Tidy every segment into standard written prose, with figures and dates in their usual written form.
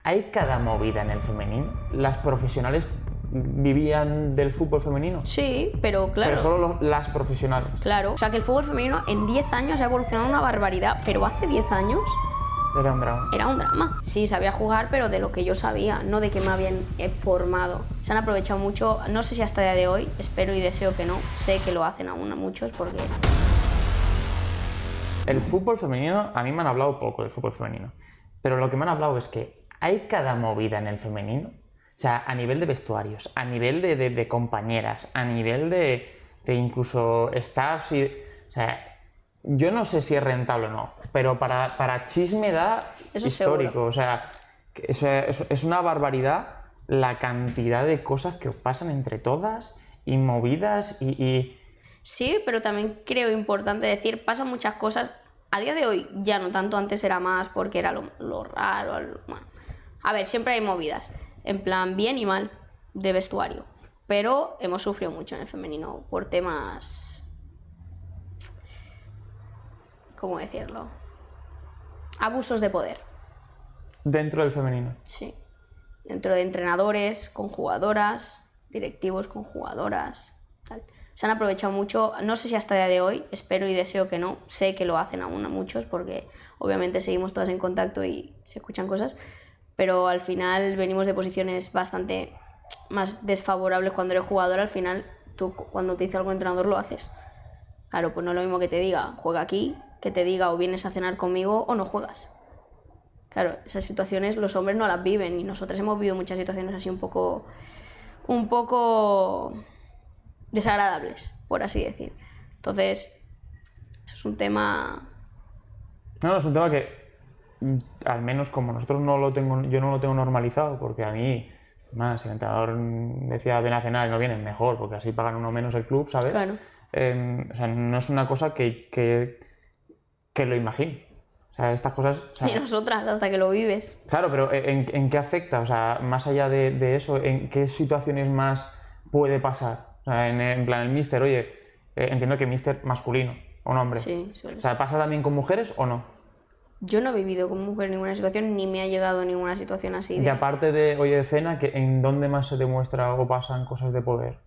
hay cada movida en el femenino. Las profesionales vivían del fútbol femenino. Sí, pero claro. Pero solo las profesionales. Claro. O sea, que el fútbol femenino en 10 años ha evolucionado una barbaridad, pero hace 10 años Era un drama. era un drama. Sí, sabía jugar, pero de lo que yo sabía, no de que me habían formado. Se han aprovechado mucho, no sé si hasta el día de hoy, espero y deseo que no, sé que lo hacen aún a muchos porque... El fútbol femenino, a mí me han hablado poco del fútbol femenino, pero lo que me han hablado es que hay cada movida en el femenino, o sea, a nivel de vestuarios, a nivel de compañeras, a nivel de incluso staffs y... O sea, yo no sé si es rentable o no, pero para chisme da Eso histórico, seguro. o sea, es una barbaridad la cantidad de cosas que pasan entre todas y movidas y... Sí, pero también creo importante decir, pasan muchas cosas. A día de hoy ya no tanto, antes era más porque era lo raro. Bueno. A ver, siempre hay movidas, en plan bien y mal, de vestuario. Pero hemos sufrido mucho en el femenino por temas... ¿Cómo decirlo? Abusos de poder. Dentro del femenino. Sí. Dentro de entrenadores, con jugadoras, directivos con jugadoras, tal. Se han aprovechado mucho, no sé si hasta el día de hoy, espero y deseo que no, sé que lo hacen aún a muchos porque obviamente seguimos todas en contacto y se escuchan cosas, pero al final venimos de posiciones bastante más desfavorables cuando eres jugador. Al final tú cuando te dice algo el entrenador lo haces. Claro, pues no es lo mismo que te diga juega aquí, que te diga o vienes a cenar conmigo o no juegas. Claro, esas situaciones los hombres no las viven y nosotros hemos vivido muchas situaciones así un poco desagradables, por así decir. Entonces, eso es un tema... No, es un tema que, al menos como nosotros yo no lo tengo normalizado, porque a mí, más, si el entrenador decía ven a cenar y no vienen, mejor, porque así pagan uno menos el club, ¿sabes? Claro. O sea, no es una cosa que lo imagino. O sea, estas cosas... O sea, Y nosotras, hasta que lo vives. claro, pero ¿en qué afecta? O sea, más allá de eso, ¿en qué situaciones más puede pasar? O sea, en plan, el míster, oye, entiendo que míster masculino, un hombre. Sí, suele O sea, ¿pasa también con mujeres o no? Yo no he vivido con mujer ninguna situación, ni me ha llegado ninguna situación así Y aparte de hoy de cena, ¿en dónde más se demuestra o pasan cosas de poder?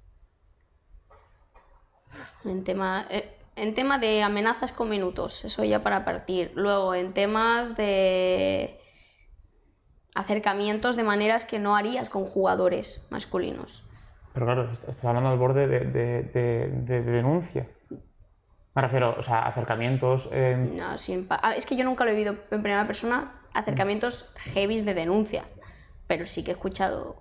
En tema de amenazas con minutos, eso ya para partir. Luego, en temas de acercamientos de maneras que no harías con jugadores masculinos. Pero claro, estás hablando al borde de denuncia. Me refiero, o sea, acercamientos... No, es que yo nunca lo he vivido en primera persona, acercamientos heavies de denuncia, pero sí que he escuchado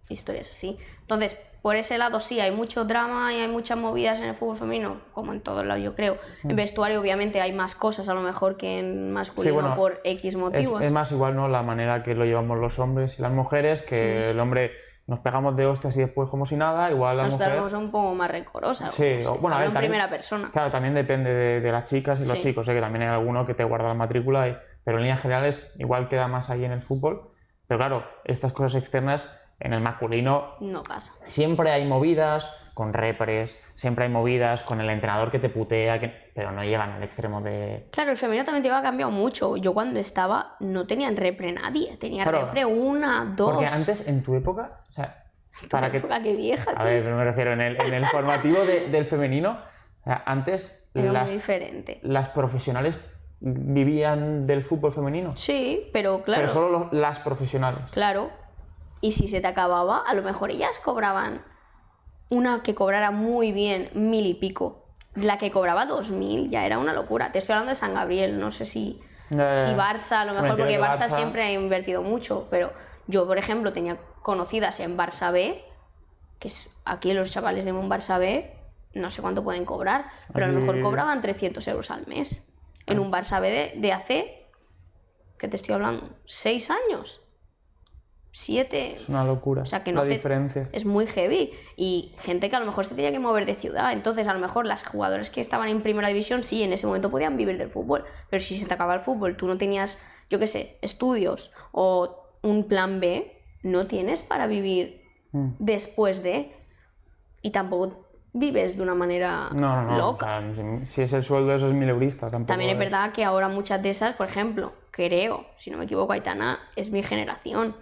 historias así. Entonces, por ese lado sí, hay mucho drama y hay muchas movidas en el fútbol femenino, como en todos lados yo creo. En vestuario obviamente hay más cosas a lo mejor que en masculino, Sí, bueno, por X motivos. Es más igual, ¿no? La manera que lo llevamos los hombres y las mujeres, que el hombre nos pegamos de hostias y después como si nada, igual la Nosotras mujer... somos un poco más rencorosas. Sí, bueno, a ver, en también, primera persona. Claro, también depende de las chicas y los Sí. chicos, que también hay alguno que te guarda la matrícula, pero en líneas generales igual queda más ahí en el fútbol. Pero claro, estas cosas externas en el masculino No pasa. siempre hay movidas con repres, siempre hay movidas con el entrenador que te putea, pero no llegan al extremo de... Claro, el femenino también te iba cambiado mucho. Yo cuando estaba no tenía en repre nadie, tenía Claro, repre una, dos. Porque antes, en tu época, o sea, para que... Época, qué vieja, A ver, pero me refiero, en el formativo del femenino, o sea, antes era muy diferente. las profesionales vivían del fútbol femenino. Sí, pero claro. Pero solo las profesionales. Claro. Y si se te acababa, a lo mejor ellas cobraban una que cobrara muy bien 1.000 y pico. La que cobraba 2.000 ya era una locura. Te estoy hablando de San Gabriel, no sé si Barça, a lo mejor, porque Barça siempre ha invertido mucho, pero yo, por ejemplo, tenía conocidas en Barça B, que es aquí los chavales de un Barça B, no sé cuánto pueden cobrar, pero a lo mejor cobraban 300 euros al mes. En un Barça B de hace, ¿qué te estoy hablando? 6 años. 7. Es una locura, o sea, que la diferencia. Es muy heavy. Y gente que a lo mejor se tenía que mover de ciudad. Entonces, a lo mejor las jugadoras que estaban en primera división, sí, en ese momento podían vivir del fútbol. Pero si se te acaba el fútbol, tú no tenías, yo qué sé, estudios o un plan B, no tienes para vivir después de... Y tampoco vives de una manera No, loca. o sea, si es el sueldo de esos 1000 euristas, tampoco También es verdad que ahora muchas de esas, por ejemplo, creo, si no me equivoco, Aitana es mi generación.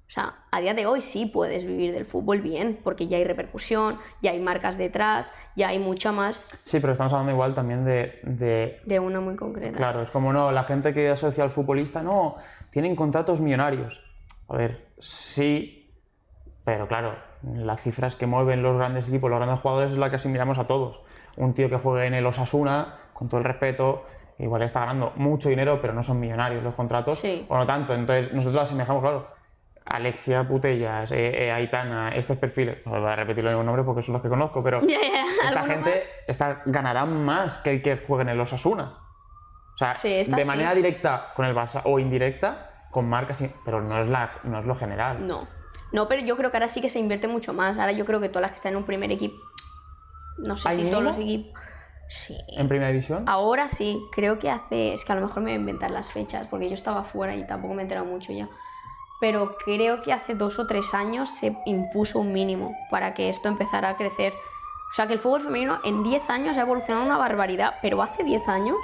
O sea, a día de hoy sí puedes vivir del fútbol bien, porque ya hay repercusión, ya hay marcas detrás, ya hay mucha más Sí, pero estamos hablando igual también de... de una muy concreta. Claro, es como no, la gente que asocia al futbolista, no, tienen contratos millonarios. A ver, sí, pero claro, las cifras que mueven los grandes equipos, los grandes jugadores, es la que asimilamos a todos. Un tío que juegue en el Osasuna, con todo el respeto, igual está ganando mucho dinero, pero no son millonarios los contratos, Sí. o no tanto. Entonces, nosotros asemejamos, claro, Alexia Putellas, Aitana, estos perfiles, no voy a repetir los mismos nombres porque son los que conozco, pero Ya, esta ¿alguno gente más? ganará más que el que juegue en el Osasuna. O sea, Sí, esta de sí. manera directa con el Barça o indirecta con marcas, pero no es lo general. No, pero yo creo que ahora sí que se invierte mucho más. Ahora yo creo que todas las que están en un primer equipo, no sé ¿Hay si mínimo todos los equipos... Sí. en primera división? Ahora sí, creo que es que a lo mejor me voy a inventar las fechas, porque yo estaba fuera y tampoco me he enterado mucho ya. Pero creo que hace 2 o 3 años se impuso un mínimo para que esto empezara a crecer. O sea, que el fútbol femenino en 10 años ha evolucionado una barbaridad, pero hace 10 años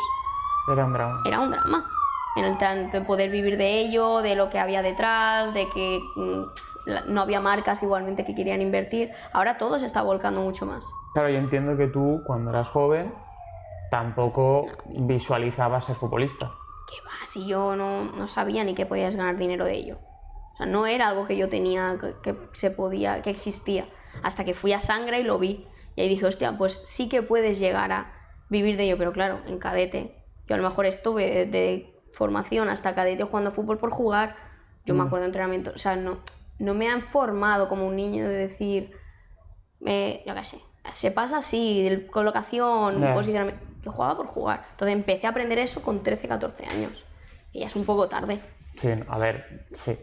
Era un drama. era un drama. En el tanto de poder vivir de ello, de lo que había detrás, de que no había marcas igualmente que querían invertir. Ahora todo se está volcando mucho más. Claro, yo entiendo que tú, cuando eras joven, tampoco visualizabas ser futbolista. ¿Qué va? Si yo no sabía ni que podías ganar dinero de ello. O sea, no era algo que yo tenía, que se podía, que existía. Hasta que fui a Sangra y lo vi. Y ahí dije, hostia, pues sí que puedes llegar a vivir de ello. Pero claro, en cadete. Yo a lo mejor estuve de formación hasta cadete jugando fútbol por jugar. Yo me acuerdo de entrenamiento. O sea, no me han formado como un niño de decir, yo qué sé, se pasa así, de colocación, posicionamiento. Yo jugaba por jugar. Entonces empecé a aprender eso con 13, 14 años. Y ya es un poco tarde. Sí, a ver, sí.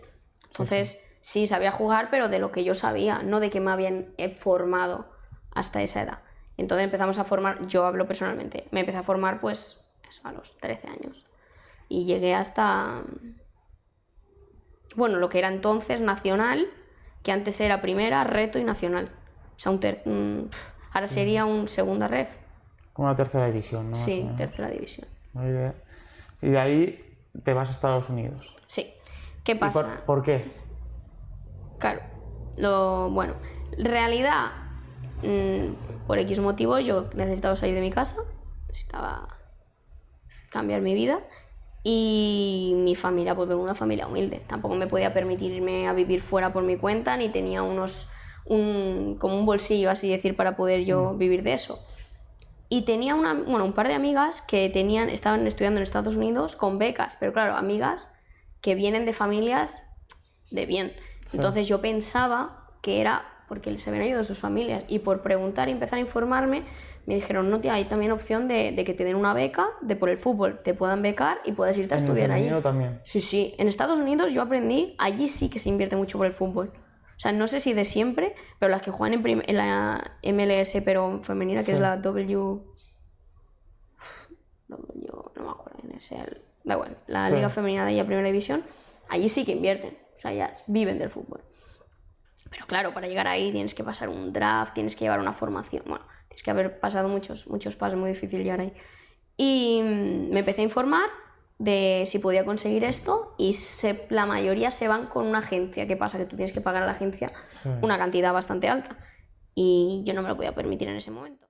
Entonces, sí, sabía jugar, pero de lo que yo sabía, no de que me habían formado hasta esa edad. Entonces empezamos a formar, yo hablo personalmente, me empecé a formar pues eso, a los 13 años. Y llegué hasta, bueno, lo que era entonces nacional, que antes era primera, reto y nacional. O sea, ahora sería un segunda ref. Como una tercera división, ¿no? Sí, tercera división. Y de ahí te vas a Estados Unidos. Sí. ¿Qué pasa? ¿Por qué? Claro, bueno, en realidad, por X motivos yo necesitaba salir de mi casa, necesitaba cambiar mi vida y mi familia, pues vengo de una familia humilde, tampoco me podía permitirme a vivir fuera por mi cuenta ni tenía como un bolsillo, así decir, para poder yo vivir de eso. Y tenía un par de amigas que estaban estudiando en Estados Unidos con becas, pero claro, amigas que vienen de familias de bien. Sí. Entonces yo pensaba que era porque les habían ayudado sus familias y por preguntar y empezar a informarme me dijeron, no, tía, hay también opción de que te den una beca por el fútbol, te puedan becar y puedas irte a estudiar allí. También. Sí, en Estados Unidos yo aprendí, allí sí que se invierte mucho por el fútbol. O sea, no sé si de siempre, pero las que juegan en la MLS pero femenina, que es la no me acuerdo quién es da igual, la Liga Femenina de ella, Primera División, allí sí que invierten, o sea, ya viven del fútbol. Pero claro, para llegar ahí tienes que pasar un draft, tienes que llevar una formación, bueno, tienes que haber pasado muchos pasos, muy difícil llegar ahí. Y me empecé a informar de si podía conseguir esto y la mayoría se van con una agencia. ¿Qué pasa? Que tú tienes que pagar a la agencia una cantidad bastante alta y yo no me lo podía permitir en ese momento.